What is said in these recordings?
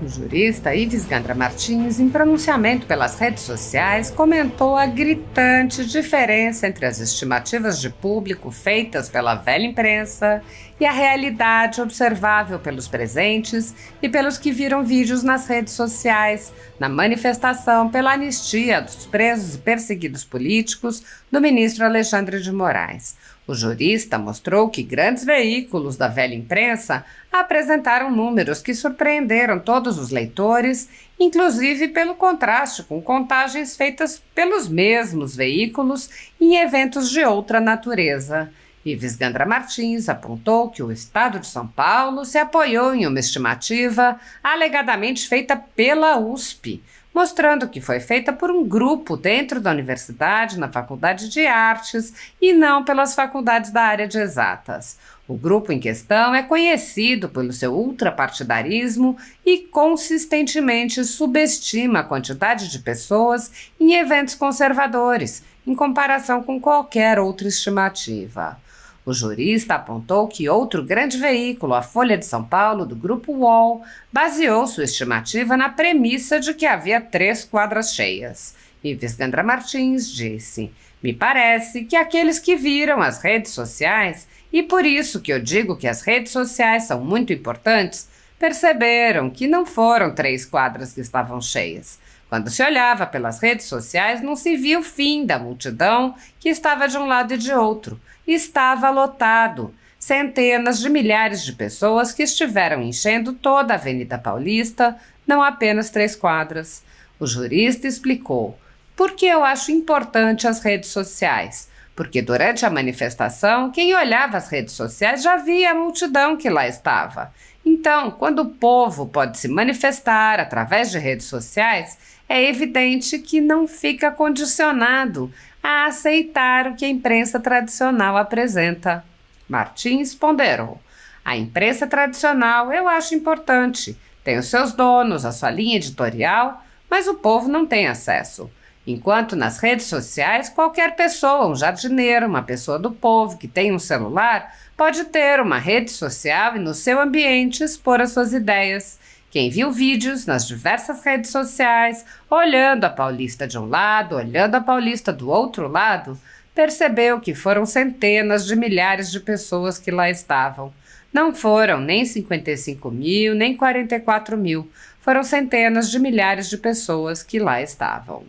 O jurista Ives Gandra Martins, em pronunciamento pelas redes sociais, comentou a gritante diferença entre as estimativas de público feitas pela velha imprensa e a realidade observável pelos presentes e pelos que viram vídeos nas redes sociais, na manifestação pela anistia dos presos e perseguidos políticos do ministro Alexandre de Moraes. O jurista mostrou que grandes veículos da velha imprensa apresentaram números que surpreenderam todos os leitores, inclusive pelo contraste com contagens feitas pelos mesmos veículos em eventos de outra natureza. Ives Gandra Martins apontou que o Estado de São Paulo se apoiou em uma estimativa alegadamente feita pela USP, mostrando que foi feita por um grupo dentro da universidade, na Faculdade de Artes, e não pelas faculdades da área de exatas. O grupo em questão é conhecido pelo seu ultrapartidarismo e consistentemente subestima a quantidade de pessoas em eventos conservadores, em comparação com qualquer outra estimativa. O jurista apontou que outro grande veículo, a Folha de São Paulo, do Grupo UOL, baseou sua estimativa na premissa de que havia 3 quadras cheias. Ives Gandra Martins disse: "Me parece que aqueles que viram as redes sociais, e por isso que eu digo que as redes sociais são muito importantes, perceberam que não foram 3 quadras que estavam cheias. Quando se olhava pelas redes sociais, não se via o fim da multidão que estava de um lado e de outro. Estava lotado. Centenas de milhares de pessoas que estiveram enchendo toda a Avenida Paulista, não apenas 3 quadras. O jurista explicou: "Por que eu acho importante as redes sociais? Porque durante a manifestação, quem olhava as redes sociais já via a multidão que lá estava. Então, quando o povo pode se manifestar através de redes sociais, é evidente que não fica condicionado a aceitar o que a imprensa tradicional apresenta." Martins ponderou: "A imprensa tradicional eu acho importante, tem os seus donos, a sua linha editorial, mas o povo não tem acesso. Enquanto nas redes sociais, qualquer pessoa, um jardineiro, uma pessoa do povo que tem um celular, pode ter uma rede social e no seu ambiente expor as suas ideias. Quem viu vídeos nas diversas redes sociais, olhando a Paulista de um lado, olhando a Paulista do outro lado, percebeu que foram centenas de milhares de pessoas que lá estavam. Não foram nem 55 mil, nem 44 mil, foram centenas de milhares de pessoas que lá estavam."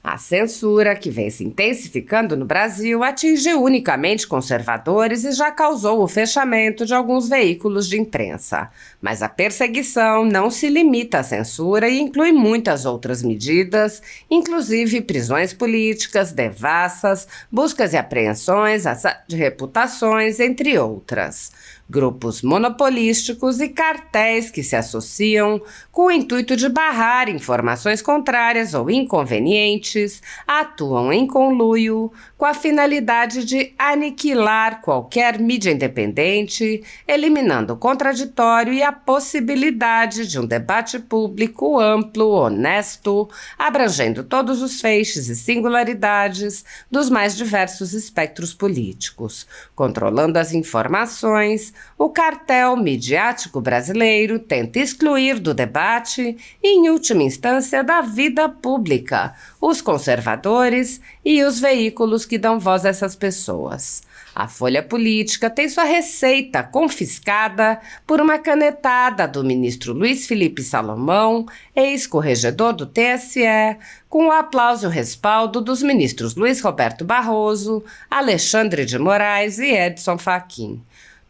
A censura, que vem se intensificando no Brasil, atinge unicamente conservadores e já causou o fechamento de alguns veículos de imprensa. Mas a perseguição não se limita à censura e inclui muitas outras medidas, inclusive prisões políticas, devassas, buscas e apreensões, de reputações, entre outras. Grupos monopolísticos e cartéis que se associam com o intuito de barrar informações contrárias ou inconvenientes atuam em conluio com a finalidade de aniquilar qualquer mídia independente, eliminando o contraditório e a possibilidade de um debate público amplo, honesto, abrangendo todos os feixes e singularidades dos mais diversos espectros políticos, controlando as informações. O cartel midiático brasileiro tenta excluir do debate e, em última instância, da vida pública, os conservadores e os veículos que dão voz a essas pessoas. A Folha Política tem sua receita confiscada por uma canetada do ministro Luiz Felipe Salomão, ex-corregedor do TSE, com o aplauso e o respaldo dos ministros Luiz Roberto Barroso, Alexandre de Moraes e Edson Fachin.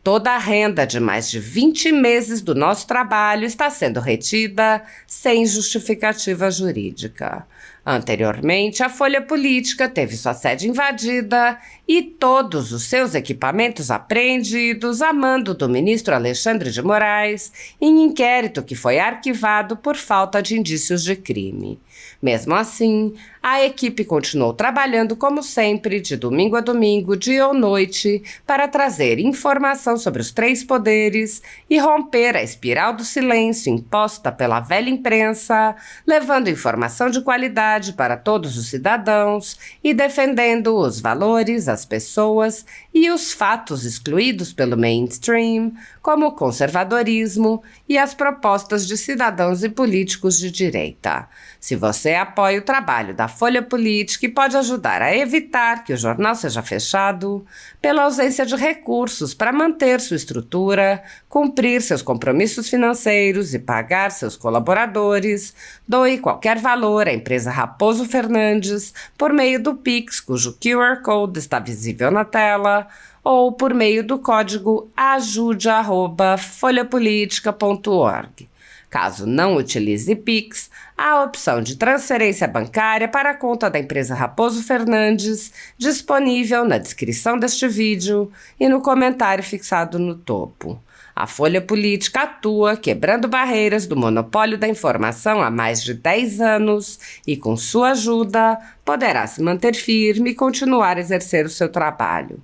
Toda a renda de mais de 20 meses do nosso trabalho está sendo retida sem justificativa jurídica. Anteriormente, a Folha Política teve sua sede invadida e todos os seus equipamentos apreendidos a mando do ministro Alexandre de Moraes em inquérito que foi arquivado por falta de indícios de crime. Mesmo assim, a equipe continuou trabalhando como sempre, de domingo a domingo, dia ou noite, para trazer informação sobre os 3 poderes e romper a espiral do silêncio imposta pela velha imprensa, levando informação de qualidade igualdade para todos os cidadãos e defendendo os valores, as pessoas e os fatos excluídos pelo mainstream, como o conservadorismo e as propostas de cidadãos e políticos de direita. Se você apoia o trabalho da Folha Política e pode ajudar a evitar que o jornal seja fechado, pela ausência de recursos para manter sua estrutura, cumprir seus compromissos financeiros e pagar seus colaboradores, doe qualquer valor à empresa Raposo Fernandes por meio do Pix, cujo QR Code está visível na tela, ou por meio do código ajude@folhapolitica.org. Caso não utilize Pix, há a opção de transferência bancária para a conta da empresa Raposo Fernandes, disponível na descrição deste vídeo e no comentário fixado no topo. A Folha Política atua quebrando barreiras do monopólio da informação há mais de 10 anos e, com sua ajuda, poderá se manter firme e continuar a exercer o seu trabalho.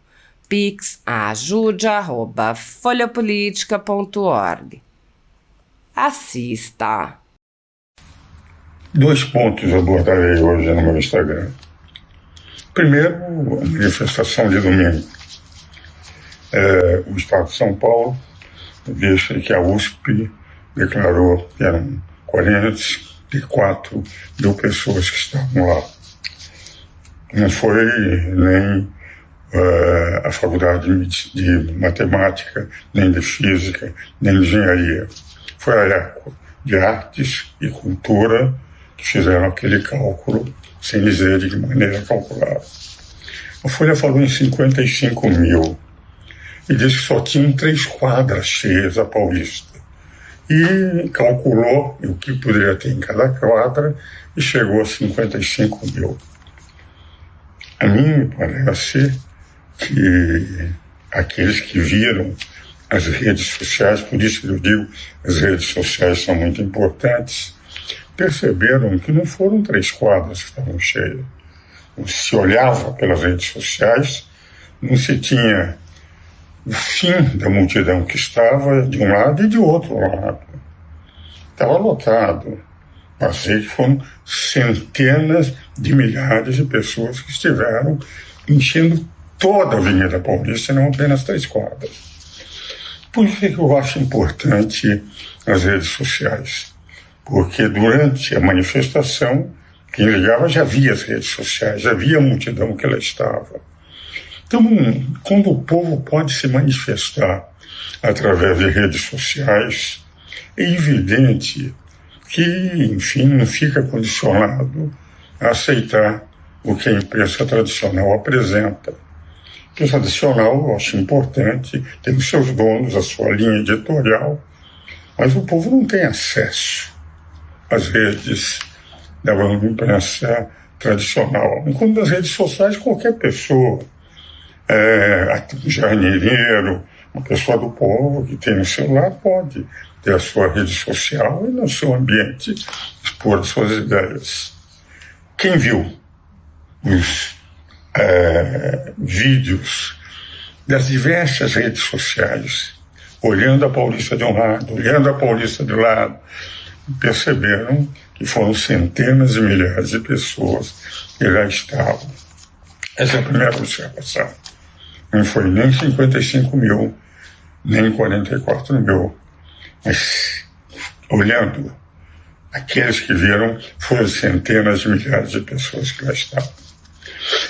Pix ajude@folhapolitica.org. Assista. 2 pontos abordarei hoje no meu Instagram. Primeiro, a manifestação de domingo. O Estado de São Paulo, deixa que a USP declarou que eram 44 mil pessoas que estavam lá. Não foi nem a faculdade de matemática, nem de física, nem de engenharia. Foi a ECO, de artes e cultura, que fizeram aquele cálculo, sem dizer de que maneira calcularam. A Folha falou em 55 mil e disse que só tinham 3 quadras cheias a Paulista. E calculou o que poderia ter em cada quadra e chegou a 55 mil. A mim me parece que aqueles que viram as redes sociais, por isso que eu digo as redes sociais são muito importantes, perceberam que não foram 3 quadras que estavam cheias. Se olhava pelas redes sociais, não se tinha o fim da multidão que estava de um lado e de outro lado. Estava lotado. Passei que foram centenas de milhares de pessoas que estiveram enchendo toda a Avenida Paulista, não apenas 3 quadras. Por que eu acho importante as redes sociais? Porque durante a manifestação, quem ligava já via as redes sociais, já via a multidão que ela estava. Então, quando o povo pode se manifestar através de redes sociais, é evidente que, enfim, não fica condicionado a aceitar o que a imprensa tradicional apresenta. A imprensa tradicional, eu acho importante, tem os seus donos, a sua linha editorial, mas o povo não tem acesso às redes da imprensa tradicional. Enquanto nas redes sociais, qualquer pessoa, um jardineiro, uma pessoa do povo que tem no celular pode ter a sua rede social e no seu ambiente expor as suas ideias. Quem viu os vídeos das diversas redes sociais, olhando a Paulista de um lado, olhando a Paulista de lado, perceberam que foram centenas de milhares de pessoas que lá estavam. Essa é a primeira observação. Não foi nem 55 mil, nem 44 mil. Mas, olhando, aqueles que viram foram centenas de milhares de pessoas que lá estavam.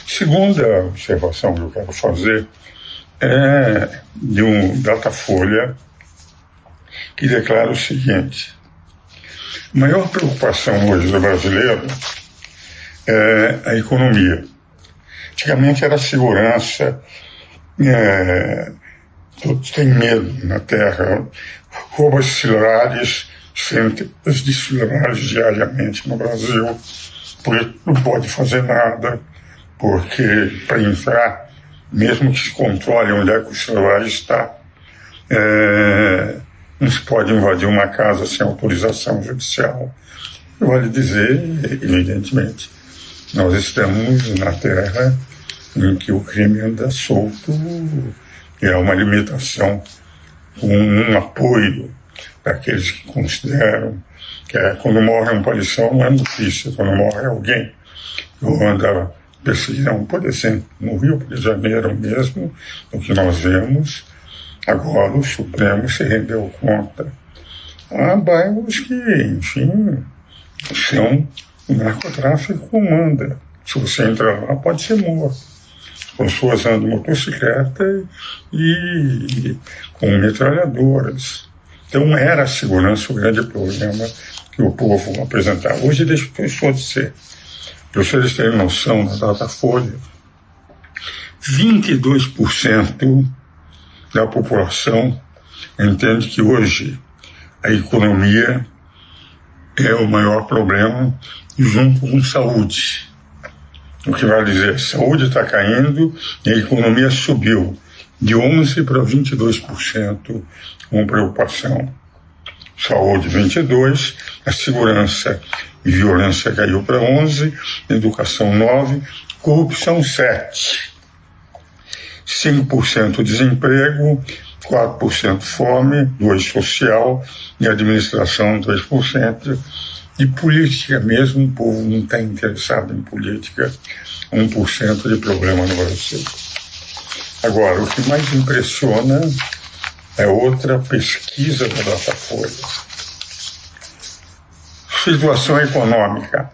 Segunda observação que eu quero fazer é de um Datafolha que declara o seguinte: a maior preocupação hoje do brasileiro é a economia. Antigamente era a segurança, todos têm medo na Terra, roubos de celulares, centenas de celulares diariamente no Brasil, porque não pode fazer nada, porque para entrar, mesmo que se controle onde é que o celular está, não se pode invadir uma casa sem autorização judicial. Vale dizer, evidentemente, nós estamos na terra em que o crime anda solto, e é uma limitação com um apoio daqueles que consideram que é quando morre um policial não é notícia, quando morre alguém. Eu andava perseguindo, por exemplo, no Rio de Janeiro mesmo, o que nós vemos, agora o Supremo se rendeu conta. Há bairros que, enfim, são o narcotráfico comanda. Se você entrar lá, pode ser morto. Pessoas andam de motocicleta e com metralhadoras. Então era a segurança o grande problema que o povo apresentava. Hoje deixou de ser. Para vocês terem noção, na Datafolha, 22% da população entende que hoje a economia é o maior problema junto com saúde. O que vai dizer, a saúde está caindo e a economia subiu de 11% para 22% com preocupação. Saúde 22%, a segurança e violência caiu para 11%, educação 9%, corrupção 7%. 5% desemprego, 4% fome, 2% social e administração 2%. E política mesmo, o povo não está interessado em política, 1% de problema no Brasil. Agora, o que mais impressiona é outra pesquisa da Datafolha. Situação econômica.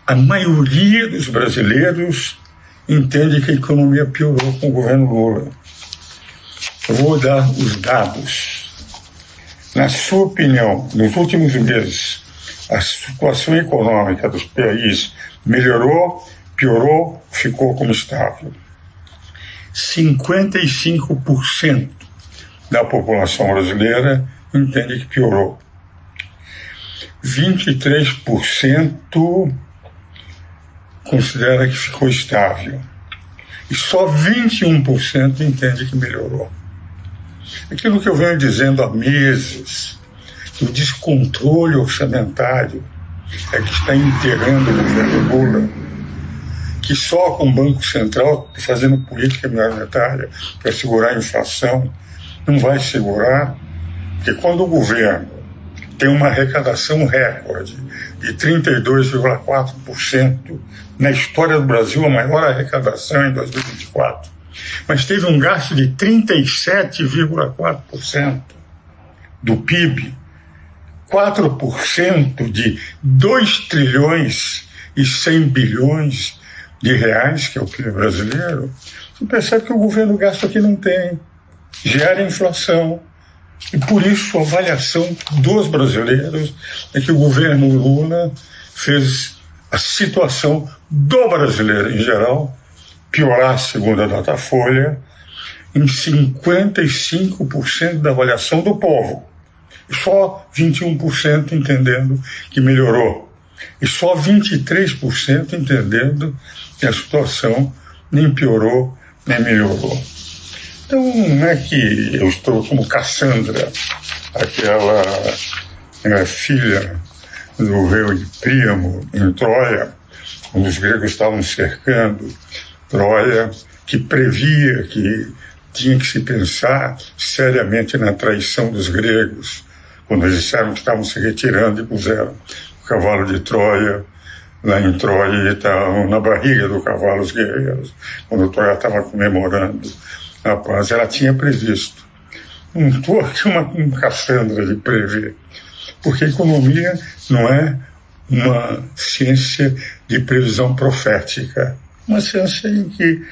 A maioria dos brasileiros entende que a economia piorou com o governo Lula. Eu vou dar os dados. Na sua opinião, nos últimos meses, a situação econômica dos países melhorou, piorou, ficou como estável. 55% da população brasileira entende que piorou. 23% considera que ficou estável. E só 21% entende que melhorou. Aquilo que eu venho dizendo há meses, o descontrole orçamentário é que está integrando o governo Lula, que só com o Banco Central fazendo política monetária para segurar a inflação não vai segurar, porque quando o governo tem uma arrecadação recorde de 32,4%, na história do Brasil a maior arrecadação em 2024, mas teve um gasto de 37,4% do PIB, 4% de 2 trilhões e 100 bilhões de reais, que é o PIB brasileiro, você percebe que o governo gasta que não tem, gera inflação. E por isso a avaliação dos brasileiros é que o governo Lula fez a situação do brasileiro em geral piorar, segundo a Datafolha, em 55% da avaliação do povo. E só 21% entendendo que melhorou. E só 23% entendendo que a situação nem piorou, nem melhorou. Então, não é que eu estou como Cassandra, aquela filha do rei Príamo em Troia, quando os gregos estavam cercando Troia, que previa que tinha que se pensar seriamente na traição dos gregos, quando eles disseram que estavam se retirando e puseram o cavalo de Troia lá em Troia e estavam na barriga do cavalo os guerreiros, quando Troia estava comemorando a paz. Ela tinha previsto. Não estou aqui uma Cassandra de prever, porque a economia não é uma ciência de previsão profética, uma ciência em que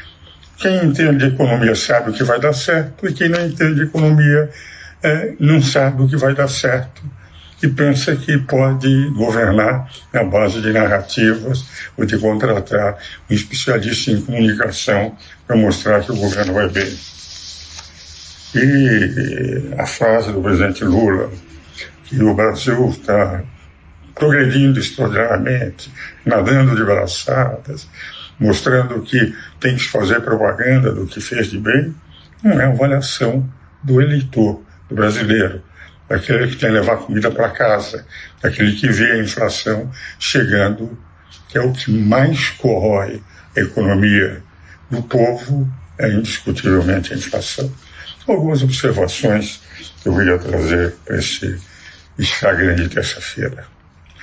quem entende de economia sabe o que vai dar certo e quem não entende de economia não sabe o que vai dar certo e pensa que pode governar na base de narrativas ou de contratar um especialista em comunicação para mostrar que o governo vai bem. E a frase do presidente Lula, que o Brasil está progredindo extraordinariamente, nadando de braçadas, mostrando que tem que fazer propaganda do que fez de bem, não é uma avaliação do eleitor, do brasileiro, daquele que tem que levar comida para casa, daquele que vê a inflação chegando, que é o que mais corrói a economia do povo, é indiscutivelmente a inflação. São algumas observações que eu queria trazer para esse Instagram de terça-feira.